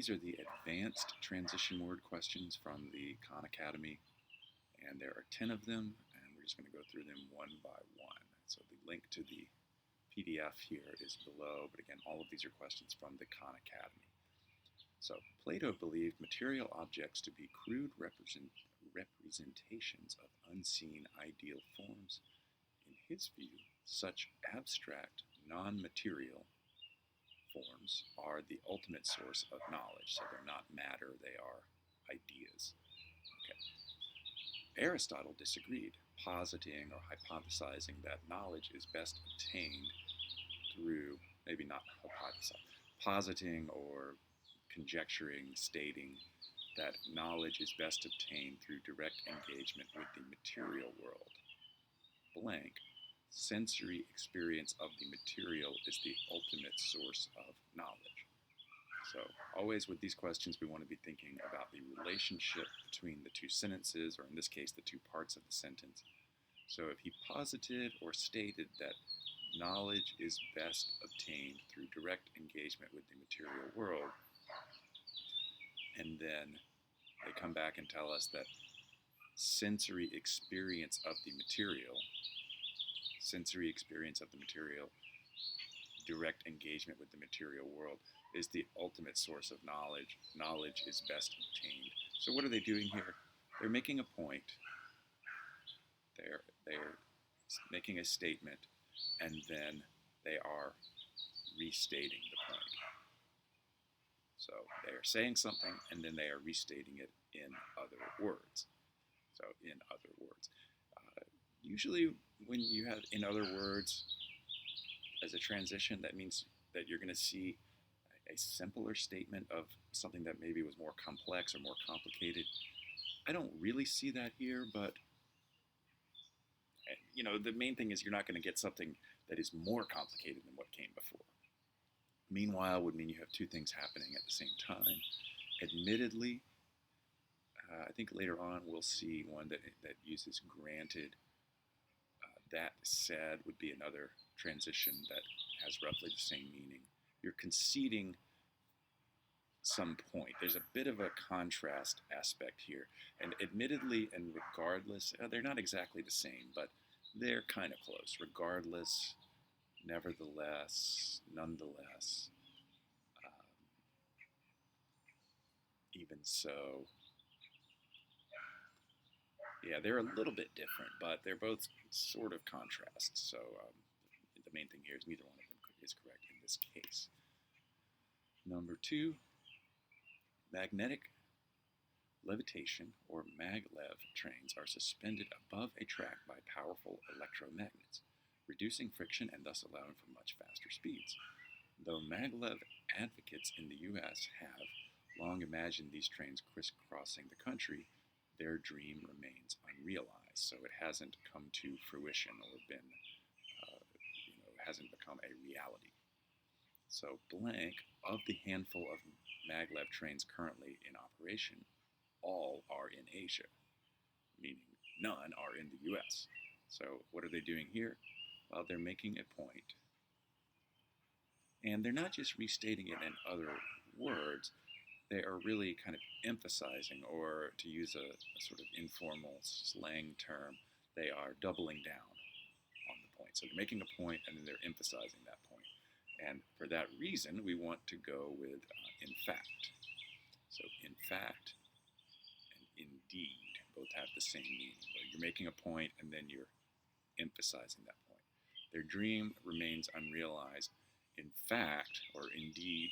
these are the advanced transition word questions from the Khan Academy, and there are 10 of them, and we're just going to go through them one by one. So the link to the PDF here is below, but again, all of these are questions from the Khan Academy. So Plato believed material objects to be crude representations of unseen ideal forms. In his view, such abstract, non-material forms are the ultimate source of knowledge. So they're not matter, they are ideas. Okay. Aristotle disagreed, positing or hypothesizing that knowledge is best obtained through, maybe not hypothesizing, positing or conjecturing, stating that knowledge is best obtained through direct engagement with the material world. Blank, sensory experience of the material is the ultimate source of knowledge. So always with these questions, we want to be thinking about the relationship between the two sentences, or in this case, the two parts of the sentence. So if he posited or stated that knowledge is best obtained through direct engagement with the material world, and then they come back and tell us that sensory experience of the material, direct engagement with the material world is the ultimate source of knowledge. Knowledge is best obtained. So what are they doing here? They're making a point. They're making a statement, and then they are restating the point. So they are saying something, and then they are restating it in other words. So in other words. Usually when you have in other words as a transition, that means that you're going to see a simpler statement of something that maybe was more complex or more complicated. I don't really see that here, but the main thing is you're not going to get something that is more complicated than what came before. Meanwhile would mean you have two things happening at the same time. Admittedly, I think later on we'll see one that uses granted. That said would be another transition that has roughly the same meaning. You're conceding some point. There's a bit of a contrast aspect here. And admittedly and regardless, they're not exactly the same, but they're kind of close. Regardless, nevertheless, nonetheless, even so. Yeah, they're a little bit different, but they're both sort of contrasts. So the main thing here is neither one of them is correct in this case. Number 2, magnetic levitation or maglev trains are suspended above a track by powerful electromagnets, reducing friction and thus allowing for much faster speeds. Though maglev advocates in the U.S. have long imagined these trains crisscrossing the country, their dream remains unrealized, so it hasn't come to fruition or been, hasn't become a reality. So blank, of the handful of maglev trains currently in operation, all are in Asia, meaning none are in the US. So what are they doing here? Well, they're making a point, and they're not just restating it in other words, they are really kind of emphasizing, or to use a sort of informal slang term, they are doubling down on the point. So they're making a point and then they're emphasizing that point. And for that reason, we want to go with in fact. So in fact and indeed both have the same meaning. Where you're making a point and then you're emphasizing that point. Their dream remains unrealized. In fact, or indeed,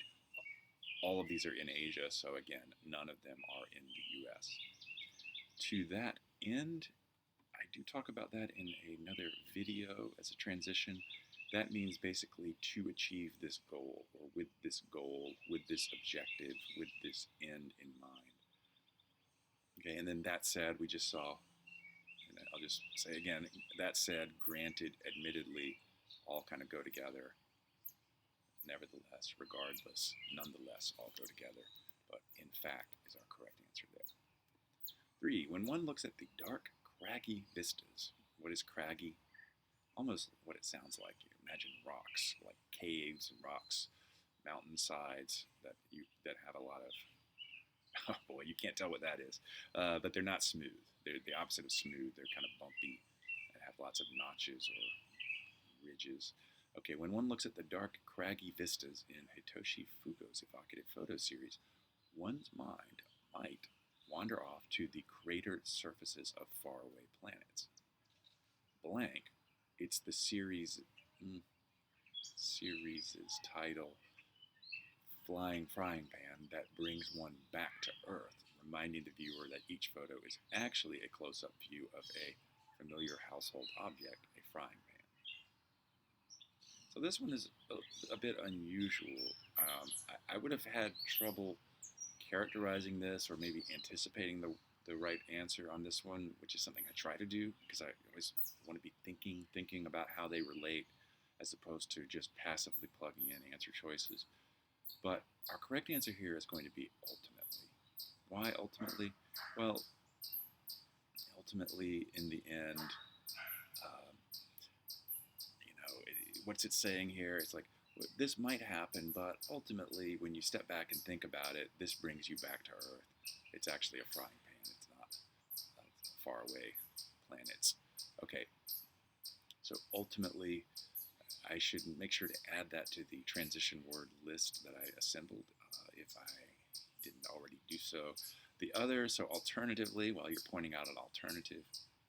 all of these are in Asia, so again, none of them are in the US. To that end, I do talk about that in another video as a transition. That means basically to achieve this goal, or with this goal, with this objective, with this end in mind. Okay, and then that said, we just saw, and I'll just say again, that said, granted, admittedly, all kind of go together. Nevertheless, regardless, nonetheless, all go together, but in fact is our correct answer there. 3, when one looks at the dark, craggy vistas, what is craggy? Almost what it sounds like. You imagine rocks, like caves and rocks, mountainsides that have a lot of, oh boy, you can't tell what that is, but they're not smooth. They're the opposite of smooth. They're kind of bumpy and have lots of notches or ridges. Okay, when one looks at the dark, craggy vistas in Hitoshi Fugo's evocative photo series, one's mind might wander off to the cratered surfaces of faraway planets. Blank, it's the series' title, Flying Frying Pan, that brings one back to Earth, reminding the viewer that each photo is actually a close-up view of a familiar household object, a frying pan. So this one is a bit unusual. I would have had trouble characterizing this or maybe anticipating the right answer on this one, which is something I try to do because I always want to be thinking about how they relate as opposed to just passively plugging in answer choices. But our correct answer here is going to be ultimately. Why ultimately? Well, ultimately, in the end, what's it saying here? It's like, this might happen, but ultimately, when you step back and think about it, this brings you back to Earth. It's actually a frying pan. It's not faraway planets. Okay, so ultimately, I should make sure to add that to the transition word list that I assembled, if I didn't already do so. The other, so alternatively, while you're pointing out an alternative,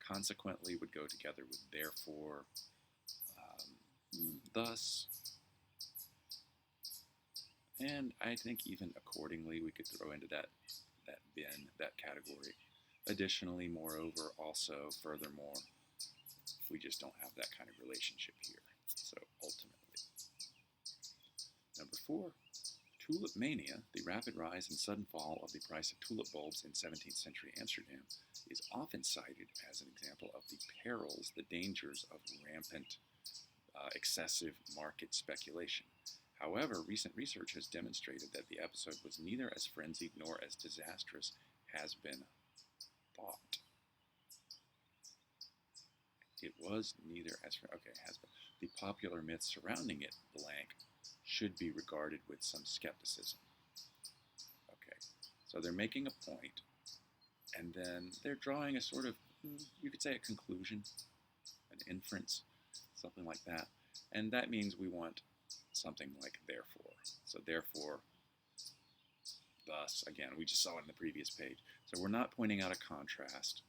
consequently would go together with therefore, thus, and I think even accordingly we could throw into that bin, that category. Additionally, moreover, also, furthermore, we just don't have that kind of relationship here. So ultimately. Number 4, tulip mania, the rapid rise and sudden fall of the price of tulip bulbs in 17th century Amsterdam, is often cited as an example of the perils, the dangers of rampant excessive market speculation. However, recent research has demonstrated that the episode was neither as frenzied nor as disastrous has been thought. It was neither as, has been. The popular myths surrounding it, blank, should be regarded with some skepticism. Okay, so they're making a point, and then they're drawing a sort of, you could say a conclusion, an inference, something like that. And that means we want something like therefore. So therefore, thus, again, we just saw it in the previous page. So we're not pointing out a contrast,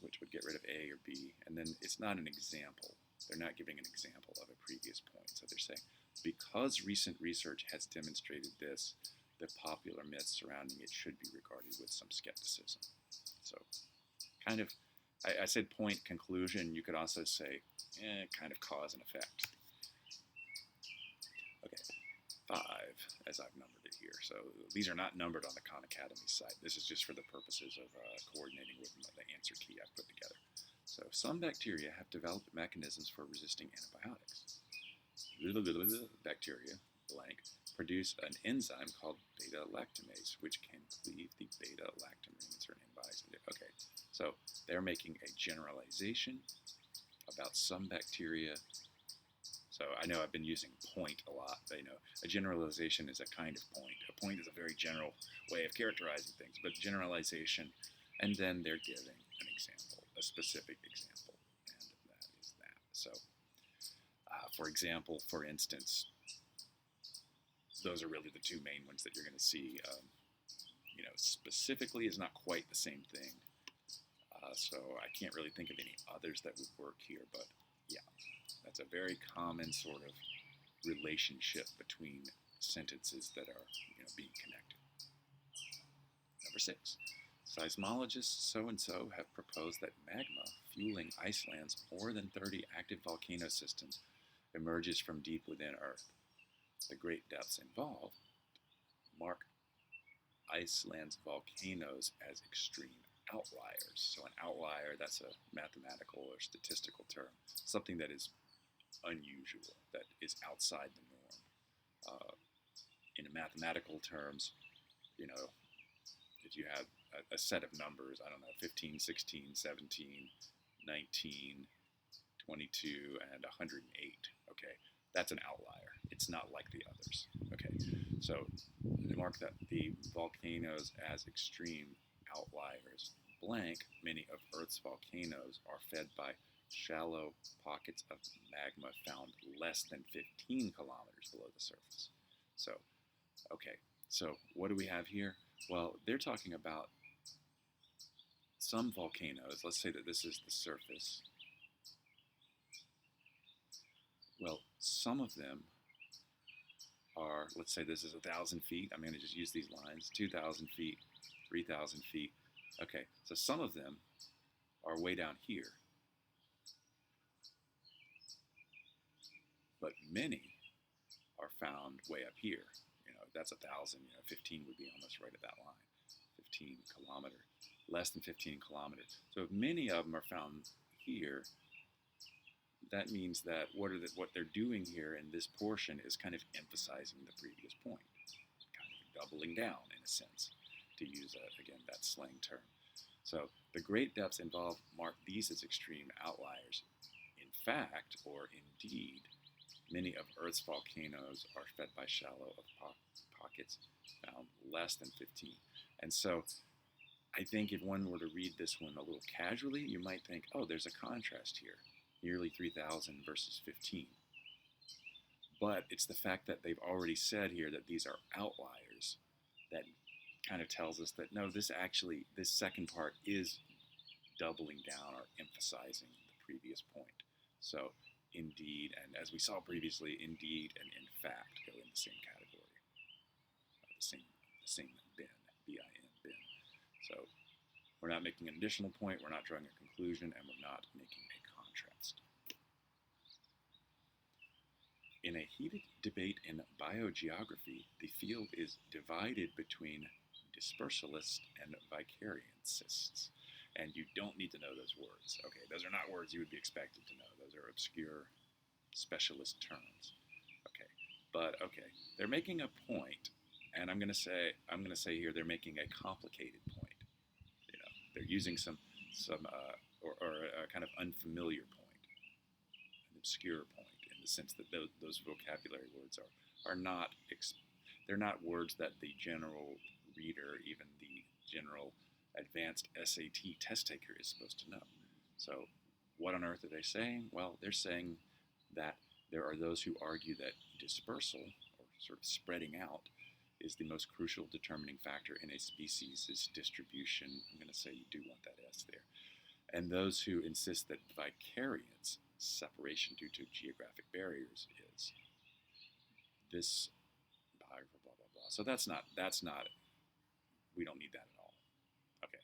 which would get rid of A or B, and then it's not an example. They're not giving an example of a previous point. So they're saying, because recent research has demonstrated this, the popular myths surrounding it should be regarded with some skepticism. So kind of, I said point, conclusion. You could also say kind of cause and effect. Okay, 5, as I've numbered it here. So these are not numbered on the Khan Academy site. This is just for the purposes of coordinating with the answer key I've put together. So some bacteria have developed mechanisms for resisting antibiotics. Bacteria, blank, produce an enzyme called beta-lactamase, which can cleave the beta-lactam ring in certain antibiotics. Okay, so they're making a generalization about some bacteria. So I know I've been using point a lot, but a generalization is a kind of point. A point is a very general way of characterizing things, but generalization, and then they're giving an example, a specific example, and that is that. So, for example, for instance, those are really the two main ones that you're going to see. Specifically is not quite the same thing. So I can't really think of any others that would work here, but yeah, that's a very common sort of relationship between sentences that are being connected. Number 6, seismologists so-and-so have proposed that magma fueling Iceland's more than 30 active volcano systems emerges from deep within Earth. The great depths involved mark Iceland's volcanoes as extreme outliers. So an outlier, that's a mathematical or statistical term, something that is unusual, that is outside the norm. In mathematical terms, if you have a set of numbers, 15, 16, 17, 19, 22, and 108, okay? That's an outlier. It's not like the others. Okay, so they mark that the volcanoes as extreme outliers. Blank, many of Earth's volcanoes are fed by shallow pockets of magma found less than 15 kilometers below the surface. So, okay, so what do we have here? Well, they're talking about some volcanoes. Let's say that this is the surface. Well, some of them are, let's say this is 1,000 feet. I'm going to just use these lines, 2,000 feet, 3,000 feet. Okay, so some of them are way down here, but many are found way up here. You know, that's 1,000, 15 would be almost right at that line, 15 kilometers, less than 15 kilometers. So if many of them are found here, that means that what they're doing here in this portion is kind of emphasizing the previous point, kind of doubling down in a sense, to use, again, that slang term. So the great depths involved mark these as extreme outliers. In fact, or indeed, many of Earth's volcanoes are fed by shallow pockets found less than 15. And so I think if one were to read this one a little casually, you might think, oh, there's a contrast here. Nearly 3,000 versus 15. But it's the fact that they've already said here that these are outliers that kind of tells us that no, this second part is doubling down or emphasizing the previous point. So indeed, and as we saw previously, indeed and in fact go in the same category, the same bin, B-I-N, bin. So we're not making an additional point, we're not drawing a conclusion, and we're not making a contrast. In a heated debate in biogeography, the field is divided between dispersalists and vicariancists. And you don't need to know those words. Okay, those are not words you would be expected to know. Those are obscure specialist terms. Okay, but okay, they're making a point, and I'm going to say here they're making a complicated point. You know, they're using some or a kind of unfamiliar point, an obscure point, in the sense that those vocabulary words are not they're not words that the general reader, even the general advanced SAT test taker, is supposed to know. So what on earth are they saying? Well, they're saying that there are those who argue that dispersal, or sort of spreading out, is the most crucial determining factor in a species' distribution. I'm going to say you do want that S there. And those who insist that vicariance, separation due to geographic barriers, is this blah, blah, blah, blah. So that's not, we don't need that at all. Okay,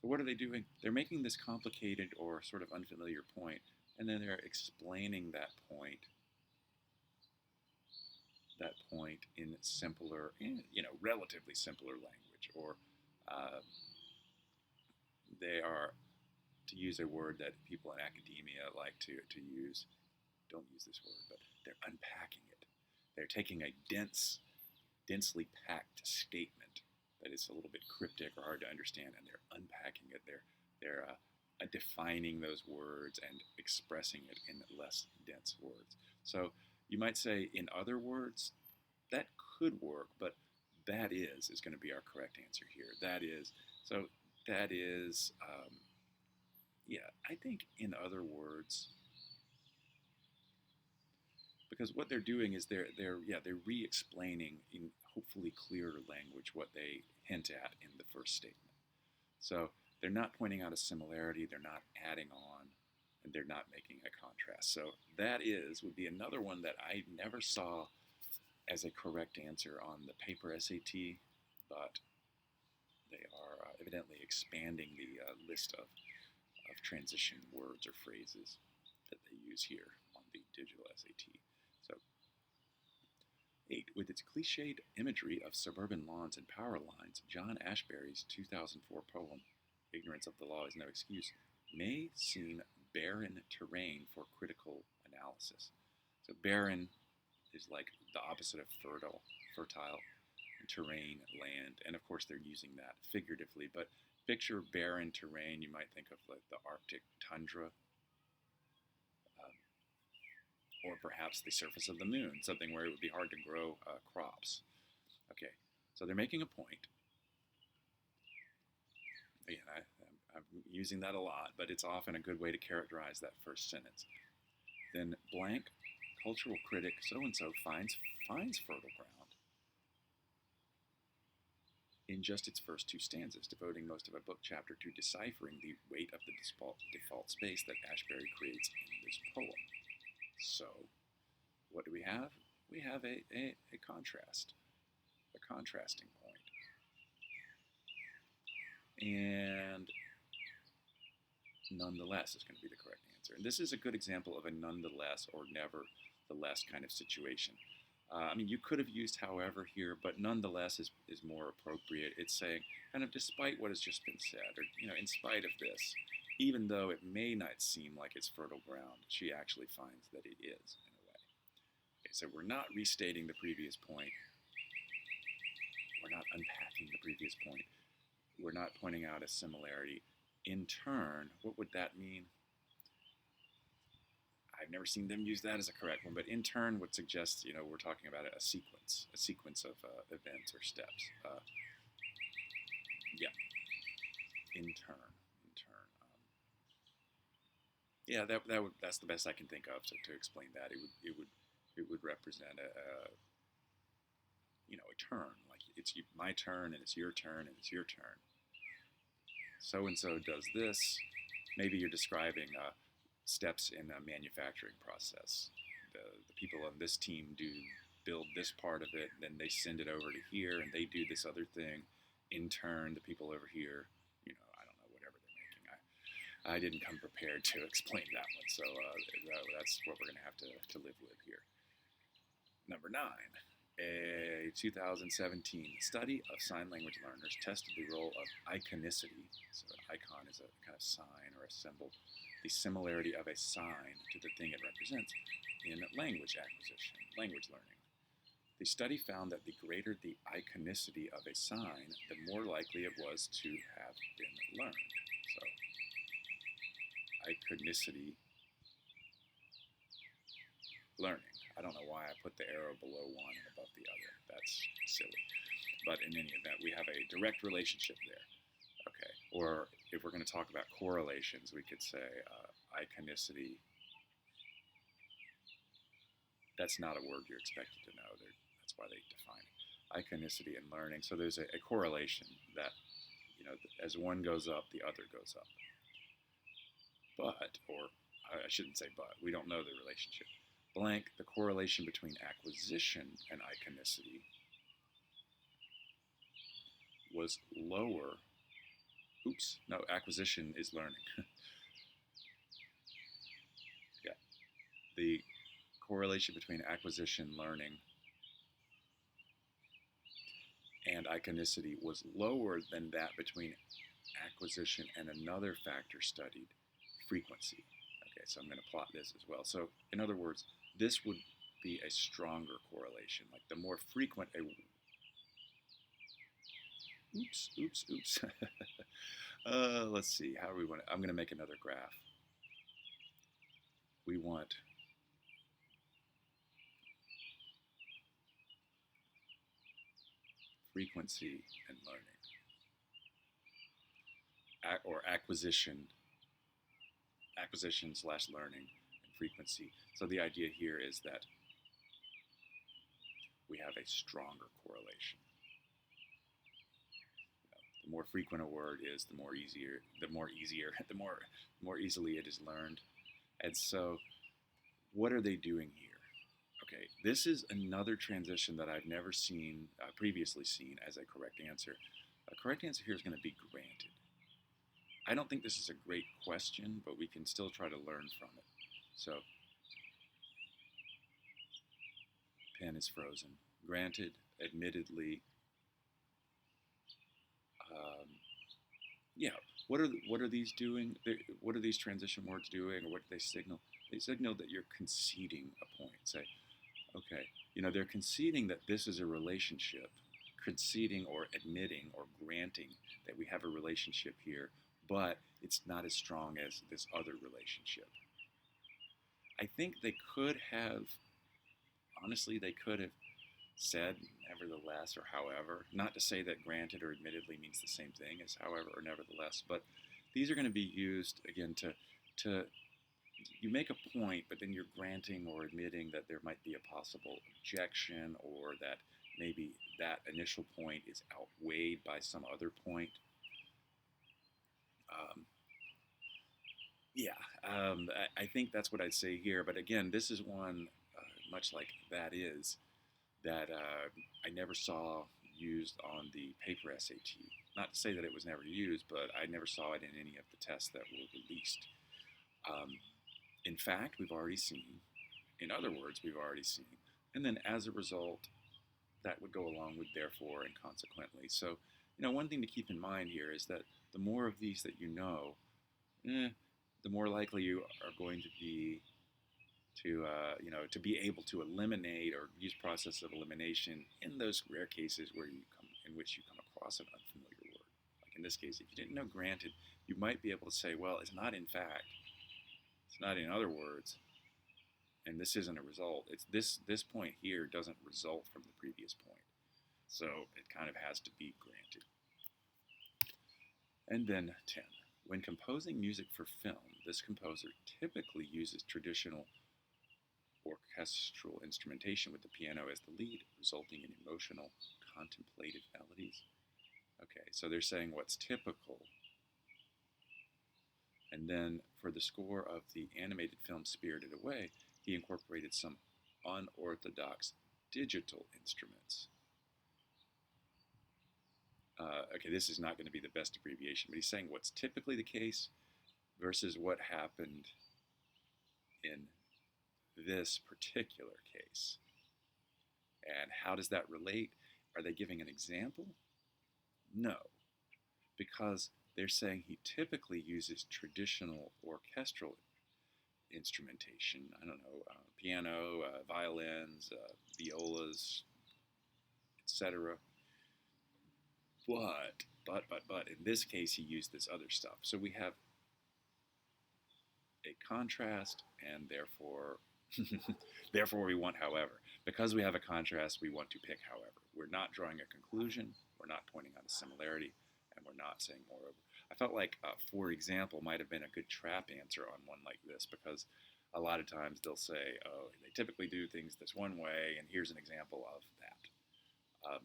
so what are they doing? They're making this complicated or sort of unfamiliar point, and then they're explaining that point in simpler, relatively simpler language, or they are, to use a word that people in academia like to use, don't use this word, but they're unpacking it. They're taking a densely packed statement that is a little bit cryptic or hard to understand, and they're unpacking it. They're defining those words and expressing it in less dense words. So you might say, in other words, that could work, but that is going to be our correct answer here. I think in other words, because what they're doing is they're re-explaining in hopefully clearer language what they hint at in the first statement. So they're not pointing out a similarity, they're not adding on, and they're not making a contrast. So that would be another one that I never saw as a correct answer on the paper SAT, but they are evidently expanding the list of transition words or phrases that they use here on the digital SAT. So 8. With its cliched imagery of suburban lawns and power lines, John Ashbery's 2004 poem, Ignorance of the Law is No Excuse, may seem barren terrain for critical analysis. So barren is like the opposite of fertile, terrain, land, and of course they're using that figuratively, but picture barren terrain, you might think of like the Arctic tundra. Or perhaps the surface of the moon, something where it would be hard to grow crops. Okay, so they're making a point. Again, I'm using that a lot, but it's often a good way to characterize that first sentence. Then blank cultural critic so-and-so finds fertile ground in just its first two stanzas, devoting most of a book chapter to deciphering the weight of the default space that Ashbery creates in this poem. So, what do we have? We have a contrast, a contrasting point. And nonetheless is going to be the correct answer. And this is a good example of a nonetheless or nevertheless kind of situation. I mean, you could have used however here, but nonetheless is more appropriate. It's saying, kind of despite what has just been said, or, in spite of this, even though it may not seem like it's fertile ground, she actually finds that it is, in a way. Okay, so we're not restating the previous point. We're not unpacking the previous point. We're not pointing out a similarity. In turn, what would that mean? I've never seen them use that as a correct one, but in turn would suggest, we're talking about a sequence of events or steps. Yeah, in turn. Yeah, that's the best I can think of to explain that. It would represent a turn, like it's my turn and it's your turn and it's your turn. So and so does this. Maybe you're describing steps in a manufacturing process. The people on this team build this part of it, then they send it over to here, and they do this other thing. In turn, the people over here, I don't know, whatever they're making. I didn't come prepared to explain that one, so that's what we're going to have to live with here. Number 9. A 2017 study of sign language learners tested the role of iconicity. So an icon is a kind of sign or a symbol. The similarity of a sign to the thing it represents in language acquisition, language learning. The study found that the greater the iconicity of a sign, the more likely it was to have been learned. So, iconicity, learning. I don't know why I put the arrow below one and above the other. That's silly. But in any event, we have a direct relationship there. Okay. Or if we're going to talk about correlations, we could say iconicity. That's not a word you're expected to know. That's why they define it. Iconicity and learning. So there's a correlation that, as one goes up, the other goes up. But, or I shouldn't say but, we don't know the relationship. Blank, the correlation between acquisition and iconicity was lower. Oops, no, acquisition is learning. Yeah. The correlation between acquisition, learning, and iconicity was lower than that between acquisition and another factor studied, frequency. Okay, so I'm going to plot this as well. So, in other words, this would be a stronger correlation. Like the more frequent a... Oops. Let's see, how do we want it? I'm going to make another graph. We want frequency and learning. Or acquisition / learning and frequency. So the idea here is that we have a stronger correlation. The more frequent a word is, the more easily it is learned. And so, what are they doing here? Okay, this is another transition that I've never previously seen as a correct answer. A correct answer here is going to be granted. I don't think this is a great question, but we can still try to learn from it. So, pen is frozen. Granted, admittedly. Yeah, what are these doing? What are these transition words doing, or what do they signal? They signal that you're conceding a point. Say, okay, they're conceding that this is a relationship, conceding or admitting or granting that we have a relationship here, but it's not as strong as this other relationship. I think they could have, honestly, they could have said nevertheless or however. Not to say that granted or admittedly means the same thing as however or nevertheless, but these are going to be used again to you make a point, but then you're granting or admitting that there might be a possible objection, or that maybe that initial point is outweighed by some other point. Um, yeah, I think that's what I'd say here. But again, this is one, much like that is, that I never saw used on the paper SAT. Not to say that it was never used, but I never saw it in any of the tests that were released. Um, in fact, we've already seen, in other words, we've already seen, and then as a result, that would go along with therefore and consequently. So, one thing to keep in mind here is that the more of these that you know, the more likely you are going to be to be able to eliminate or use process of elimination in those rare cases in which you come across an unfamiliar word. Like in this case, if you didn't know granted, you might be able to say, well, it's not in fact, it's not in other words, and this isn't a result. It's this point here doesn't result from the previous point. So it kind of has to be granted. And then 10. When composing music for film, this composer typically uses traditional orchestral instrumentation with the piano as the lead, resulting in emotional, contemplative melodies. Okay, so they're saying what's typical. And then for the score of the animated film Spirited Away, he incorporated some unorthodox digital instruments. Okay, this is not going to be the best abbreviation, but he's saying what's typically the case versus what happened in this particular case. And how does that relate? Are they giving an example? No, because they're saying he typically uses traditional orchestral instrumentation. I don't know, piano, violins, violas, etc. But in this case, he used this other stuff. So we have a contrast, and therefore, therefore we want however. Because we have a contrast, we want to pick however. We're not drawing a conclusion, we're not pointing out a similarity, and we're not saying moreover. I felt like, for example, might have been a good trap answer on one like this, because a lot of times they'll say, oh, they typically do things this one way, and here's an example of that.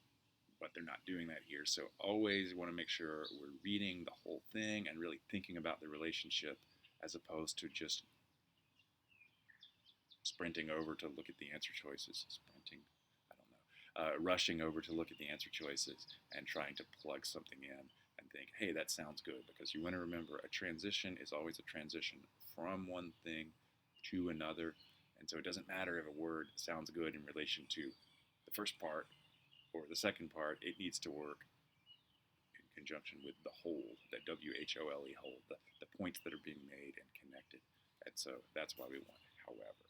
But they're not doing that here. So always want to make sure we're reading the whole thing and really thinking about the relationship, as opposed to just sprinting over to look at the answer choices. Rushing over to look at the answer choices and trying to plug something in and think, hey, that sounds good. Because you want to remember, a transition is always a transition from one thing to another. And so it doesn't matter if a word sounds good in relation to the first part or the second part. It needs to work in conjunction with the whole, that WHOLE whole, the points that are being made and connected. And so that's why we want however.